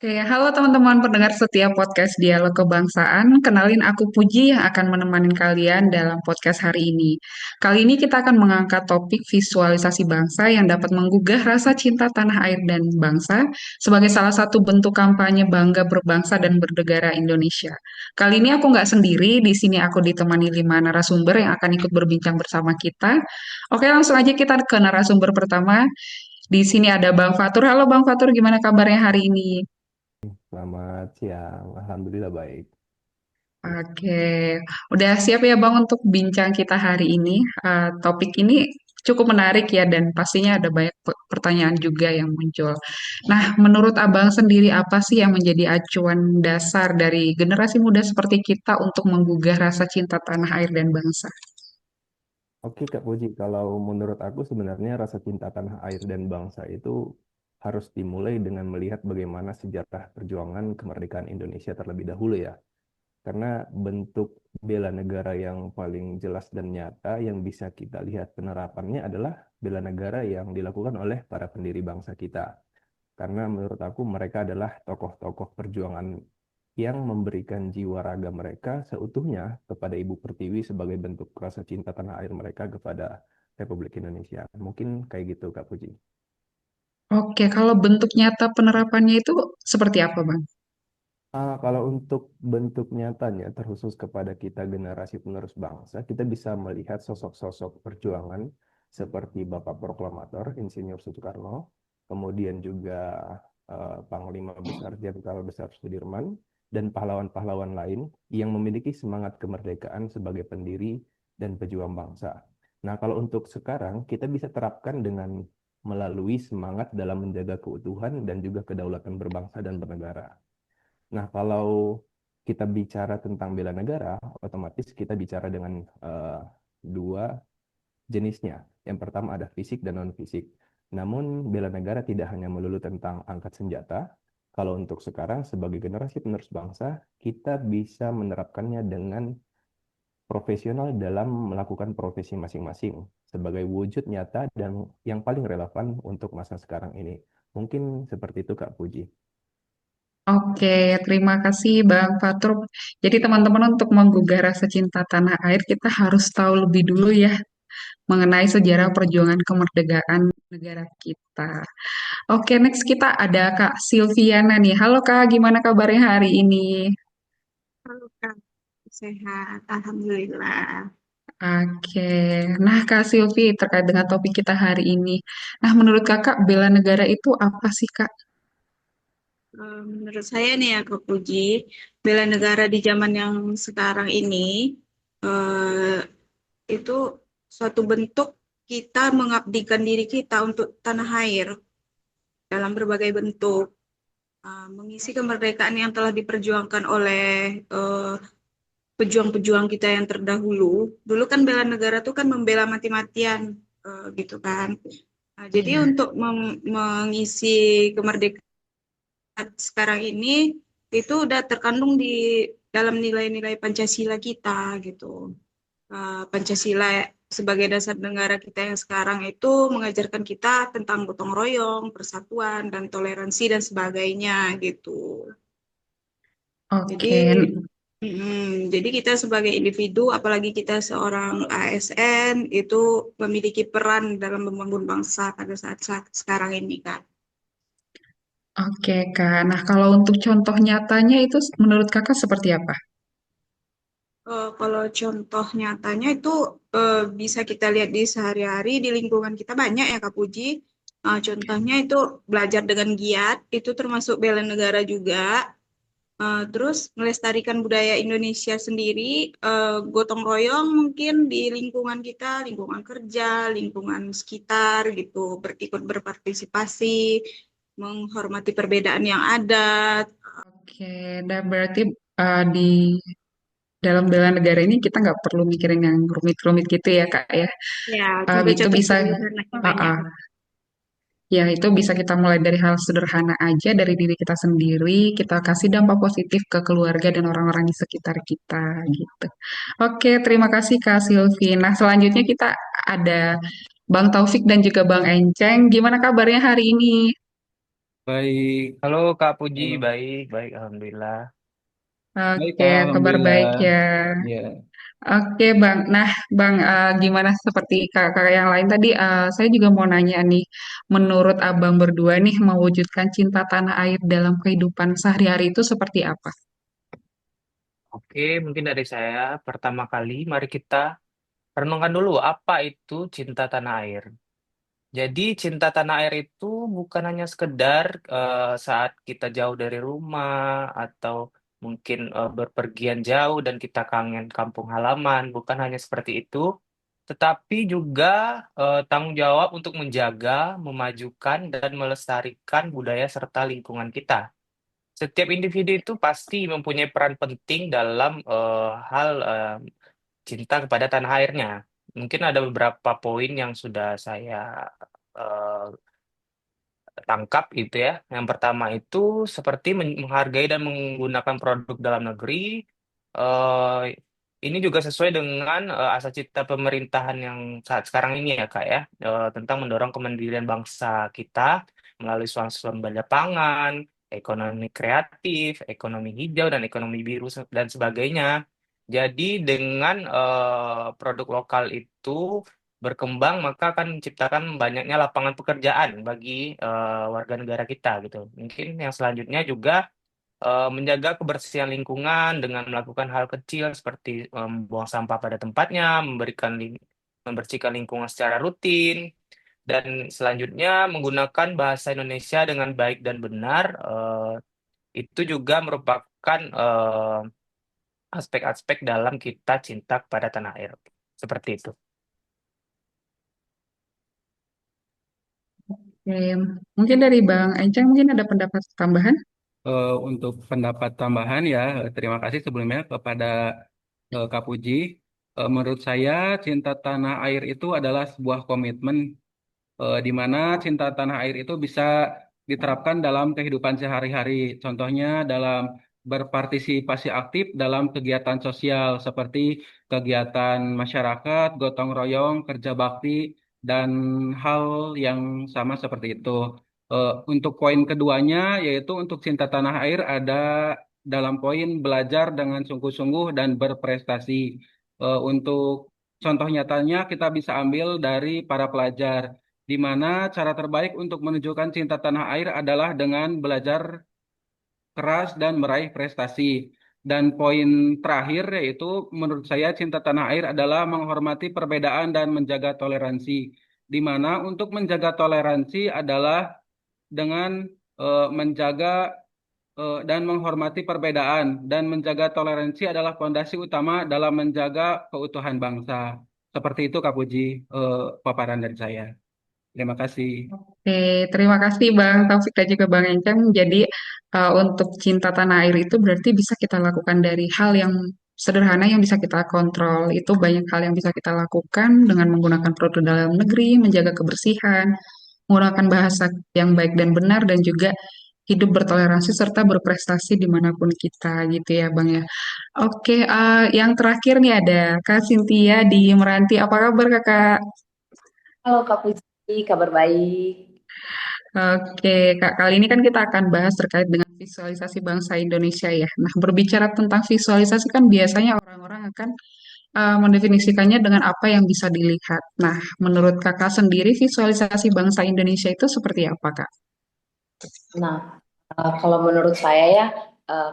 Oke, halo teman-teman pendengar setia podcast Dialog Kebangsaan. Kenalin aku Puji yang akan menemani kalian dalam podcast hari ini. Kali ini kita akan mengangkat topik visualisasi bangsa yang dapat menggugah rasa cinta tanah air dan bangsa sebagai salah satu bentuk kampanye bangga berbangsa dan bernegara Indonesia. Kali ini aku nggak sendiri, di sini aku ditemani 5 narasumber yang akan ikut berbincang bersama kita. Oke, langsung aja kita ke narasumber pertama. Di sini ada Bang Fatur. Halo Bang Fatur, gimana kabarnya hari ini? Selamat siang, Alhamdulillah baik. Oke, udah siap ya Bang untuk bincang kita hari ini. Topik ini cukup menarik ya dan pastinya ada banyak pertanyaan juga yang muncul. Nah, menurut Abang sendiri apa sih yang menjadi acuan dasar dari generasi muda seperti kita untuk menggugah rasa cinta tanah air dan bangsa? Oke Kak Puji, kalau menurut aku sebenarnya rasa cinta tanah air dan bangsa itu harus dimulai dengan melihat bagaimana sejarah perjuangan kemerdekaan Indonesia terlebih dahulu ya. Karena bentuk bela negara yang paling jelas dan nyata yang bisa kita lihat penerapannya adalah bela negara yang dilakukan oleh para pendiri bangsa kita. Karena menurut aku mereka adalah tokoh-tokoh perjuangan yang memberikan jiwa raga mereka seutuhnya kepada Ibu Pertiwi sebagai bentuk rasa cinta tanah air mereka kepada Republik Indonesia. Mungkin kayak gitu, Kak Puji. Oke, kalau bentuk nyata penerapannya itu seperti apa Bang? Kalau untuk bentuk nyatanya, terkhusus kepada kita generasi penerus bangsa, kita bisa melihat sosok-sosok perjuangan seperti Bapak Proklamator, Insinyur Soekarno, kemudian juga Panglima Besar Jenderal Besar Sudirman, dan pahlawan-pahlawan lain yang memiliki semangat kemerdekaan sebagai pendiri dan pejuang bangsa. Nah, kalau untuk sekarang, kita bisa terapkan dengan melalui semangat dalam menjaga keutuhan dan juga kedaulatan berbangsa dan bernegara. Nah, kalau kita bicara tentang bela negara, otomatis kita bicara dengan dua jenisnya. Yang pertama ada fisik dan non-fisik. Namun, bela negara tidak hanya melulu tentang angkat senjata. Kalau untuk sekarang, sebagai generasi penerus bangsa, kita bisa menerapkannya dengan profesional dalam melakukan profesi masing-masing sebagai wujud nyata dan yang paling relevan untuk masa sekarang ini. Mungkin seperti itu, Kak Puji. Oke, terima kasih Bang Fatur. Jadi teman-teman untuk menggugah rasa cinta tanah air kita harus tahu lebih dulu ya mengenai sejarah perjuangan kemerdekaan negara kita. Oke, next kita ada Kak Silviana nih. Halo Kak, gimana kabarnya hari ini? Halo Kak, sehat, Alhamdulillah. Oke, nah Kak Silvi terkait dengan topik kita hari ini. Nah, menurut Kakak bela negara itu apa sih Kak? Menurut saya nih ya Kak Puji, bela negara di zaman yang sekarang ini eh, itu suatu bentuk kita mengabdikan diri kita untuk tanah air dalam berbagai bentuk. Mengisi kemerdekaan yang telah diperjuangkan oleh eh, pejuang-pejuang kita yang terdahulu. Dulu kan bela negara tuh kan membela mati-matian gitu kan. Nah, jadi Iya. untuk mengisi kemerdekaan sekarang ini itu udah terkandung di dalam nilai-nilai Pancasila kita gitu. Pancasila sebagai dasar negara kita yang sekarang itu mengajarkan kita tentang gotong royong, persatuan, dan toleransi dan sebagainya gitu. Jadi, Oke, jadi kita sebagai individu, apalagi kita seorang ASN, itu memiliki peran dalam membangun bangsa pada saat sekarang ini, Kak. oke Kak. Nah, kalau untuk contoh nyatanya itu menurut Kakak seperti apa? Kalau contoh nyatanya itu bisa kita lihat di sehari-hari di lingkungan kita banyak ya Kak Puji. Contohnya itu belajar dengan giat, itu termasuk bela negara juga. Terus melestarikan budaya Indonesia sendiri, gotong royong mungkin di lingkungan kita, lingkungan kerja, lingkungan sekitar gitu, berikut berpartisipasi, menghormati perbedaan yang ada. Oke, dan berarti di dalam bela negara ini kita nggak perlu mikirin yang rumit-rumit gitu ya Kak ya. Ya, Itu contoh-contoh bisa, sederhananya banyak. uh, ya itu bisa kita mulai dari hal sederhana aja dari diri kita sendiri. Kita kasih dampak positif ke keluarga dan orang-orang di sekitar kita gitu. Oke, terima kasih Kak Silvi. Nah, selanjutnya kita ada Bang Taufik dan juga Bang Enceng. Gimana kabarnya hari ini? Baik, halo Kak Puji, Halo. baik, baik, Alhamdulillah. Baik Oke, Kak, kabar Alhamdulillah. baik ya. Ya, Oke, Bang. Nah, Bang, gimana seperti kakak yang lain tadi, saya juga mau nanya nih, menurut Abang berdua nih, mewujudkan cinta tanah air dalam kehidupan sehari-hari itu seperti apa? oke, mungkin dari saya pertama kali, mari kita renungkan dulu apa itu cinta tanah air. Jadi cinta tanah air itu bukan hanya sekedar saat kita jauh dari rumah atau mungkin berpergian jauh dan kita kangen kampung halaman, bukan hanya seperti itu, tetapi juga tanggung jawab untuk menjaga, memajukan, dan melestarikan budaya serta lingkungan kita. Setiap individu itu pasti mempunyai peran penting dalam hal cinta kepada tanah airnya. Mungkin ada beberapa poin yang sudah saya eh, tangkap itu ya. Yang pertama itu seperti menghargai dan menggunakan produk dalam negeri. Eh, ini juga sesuai dengan asa cita pemerintahan yang saat sekarang ini ya Kak ya, tentang mendorong kemandirian bangsa kita melalui swasembada pangan, ekonomi kreatif, ekonomi hijau dan ekonomi biru dan sebagainya. Jadi dengan produk lokal itu berkembang maka akan menciptakan banyaknya lapangan pekerjaan bagi warga negara kita gitu. Mungkin yang selanjutnya juga menjaga kebersihan lingkungan dengan melakukan hal kecil seperti membuang sampah pada tempatnya, membersihkan lingkungan secara rutin, dan selanjutnya menggunakan bahasa Indonesia dengan baik dan benar. Itu juga merupakan aspek-aspek dalam kita cinta kepada tanah air. Seperti itu. Oke, mungkin dari Bang Encang mungkin ada pendapat tambahan? Untuk pendapat tambahan ya, terima kasih sebelumnya kepada Kak Puji. Menurut saya, cinta tanah air itu adalah sebuah komitmen di mana cinta tanah air itu bisa diterapkan dalam kehidupan sehari-hari. Contohnya dalam berpartisipasi aktif dalam kegiatan sosial seperti kegiatan masyarakat, gotong royong, kerja bakti, dan hal yang sama seperti itu. Untuk poin keduanya, yaitu untuk cinta tanah air ada dalam poin belajar dengan sungguh-sungguh dan berprestasi. Untuk contoh nyatanya kita bisa ambil dari para pelajar di mana cara terbaik untuk menunjukkan cinta tanah air adalah dengan belajar keras dan meraih prestasi. Dan poin terakhir yaitu menurut saya cinta tanah air adalah menghormati perbedaan dan menjaga toleransi. Di mana untuk menjaga toleransi adalah dengan menjaga dan menghormati perbedaan dan menjaga toleransi adalah fondasi utama dalam menjaga keutuhan bangsa. Seperti itu Kak Puji, paparan dari saya. Terima kasih. Oke, terima kasih Bang Taufik dan juga Bang Encang. Jadi untuk cinta tanah air itu berarti bisa kita lakukan dari hal yang sederhana yang bisa kita kontrol. Itu banyak hal yang bisa kita lakukan dengan menggunakan produk dalam negeri, menjaga kebersihan, menggunakan bahasa yang baik dan benar, dan juga hidup bertoleransi serta berprestasi dimanapun kita gitu ya Bang ya. Oke, yang terakhir nih ada Kak Cynthia di Meranti. Apa kabar Kakak? Halo Kak Puji, kabar baik. Oke, Kak, kali ini kan kita akan bahas terkait dengan visualisasi bangsa Indonesia ya. Nah, berbicara tentang visualisasi kan biasanya orang-orang akan mendefinisikannya dengan apa yang bisa dilihat. Nah, menurut Kakak sendiri visualisasi bangsa Indonesia itu seperti apa, Kak? Nah, kalau menurut saya ya,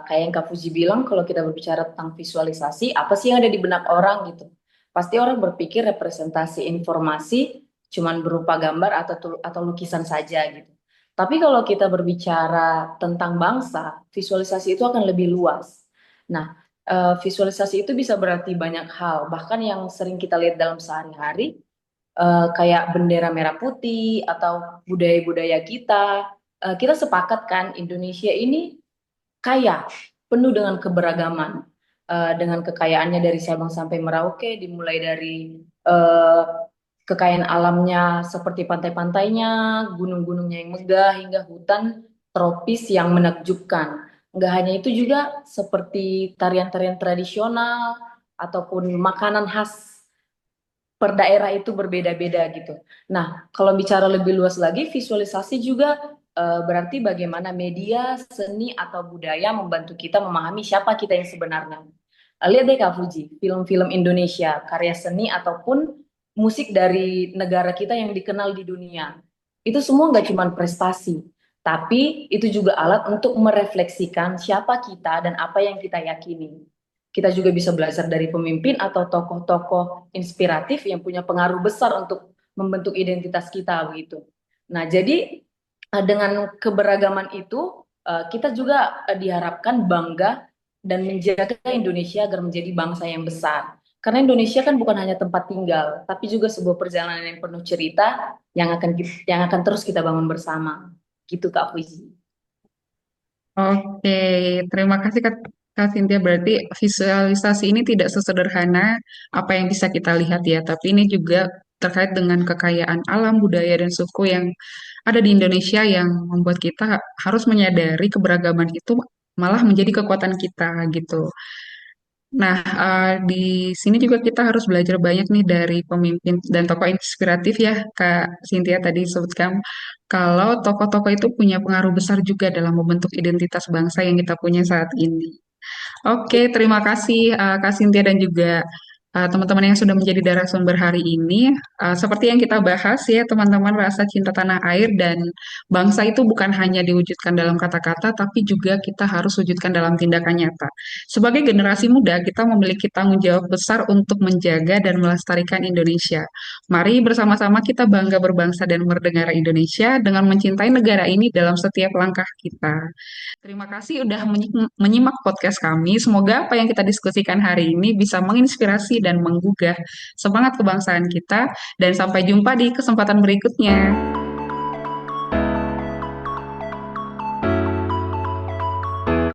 kayak yang Kak Puji bilang, kalau kita berbicara tentang visualisasi, apa sih yang ada di benak orang gitu? Pasti orang berpikir representasi informasi cuman berupa gambar atau lukisan saja gitu. Tapi kalau kita berbicara tentang bangsa, visualisasi itu akan lebih luas. Nah, visualisasi itu bisa berarti banyak hal, bahkan yang sering kita lihat dalam sehari-hari, kayak bendera merah putih atau budaya-budaya kita. Kita sepakat kan Indonesia ini kaya, penuh dengan keberagaman, dengan kekayaannya dari Sabang sampai Merauke, dimulai dari eh, kekayaan alamnya seperti pantai-pantainya, gunung-gunungnya yang megah, hingga hutan tropis yang menakjubkan. Enggak hanya itu juga seperti tarian-tarian tradisional ataupun makanan khas per daerah itu berbeda-beda gitu. Nah, kalau bicara lebih luas lagi, visualisasi juga berarti bagaimana media, seni, atau budaya membantu kita memahami siapa kita yang sebenarnya. Lihat deh Kak Fuji, film-film Indonesia, karya seni ataupun musik dari negara kita yang dikenal di dunia. Itu semua nggak cuma prestasi, tapi itu juga alat untuk merefleksikan siapa kita dan apa yang kita yakini. Kita juga bisa belajar dari pemimpin atau tokoh-tokoh inspiratif yang punya pengaruh besar untuk membentuk identitas kita begitu. Nah, jadi dengan keberagaman itu kita juga diharapkan bangga dan menjaga Indonesia agar menjadi bangsa yang besar. Karena Indonesia kan bukan hanya tempat tinggal, tapi juga sebuah perjalanan yang penuh cerita yang akan terus kita bangun bersama. Gitu Kak Fuzi. Oke, terima kasih Kak Cynthia. Berarti visualisasi ini tidak sesederhana apa yang bisa kita lihat ya, tapi ini juga terkait dengan kekayaan alam, budaya, dan suku yang ada di Indonesia yang membuat kita harus menyadari keberagaman itu malah menjadi kekuatan kita gitu. Nah, di sini juga kita harus belajar banyak nih dari pemimpin dan tokoh inspiratif ya, Kak Cynthia tadi sebutkan kalau tokoh-tokoh itu punya pengaruh besar juga dalam membentuk identitas bangsa yang kita punya saat ini. Oke, terima kasih Kak Cynthia dan juga teman-teman yang sudah menjadi narasumber hari ini. Seperti yang kita bahas ya, teman-teman, rasa cinta tanah air dan bangsa itu bukan hanya diwujudkan dalam kata-kata, tapi juga kita harus wujudkan dalam tindakan nyata. Sebagai generasi muda, kita memiliki tanggung jawab besar untuk menjaga dan melestarikan Indonesia. Mari bersama-sama kita bangga berbangsa dan bernegara Indonesia dengan mencintai negara ini dalam setiap langkah kita. Terima kasih udah menyimak podcast kami. Semoga apa yang kita diskusikan hari ini bisa menginspirasi dan menggugah semangat kebangsaan kita. Dan sampai jumpa di kesempatan berikutnya.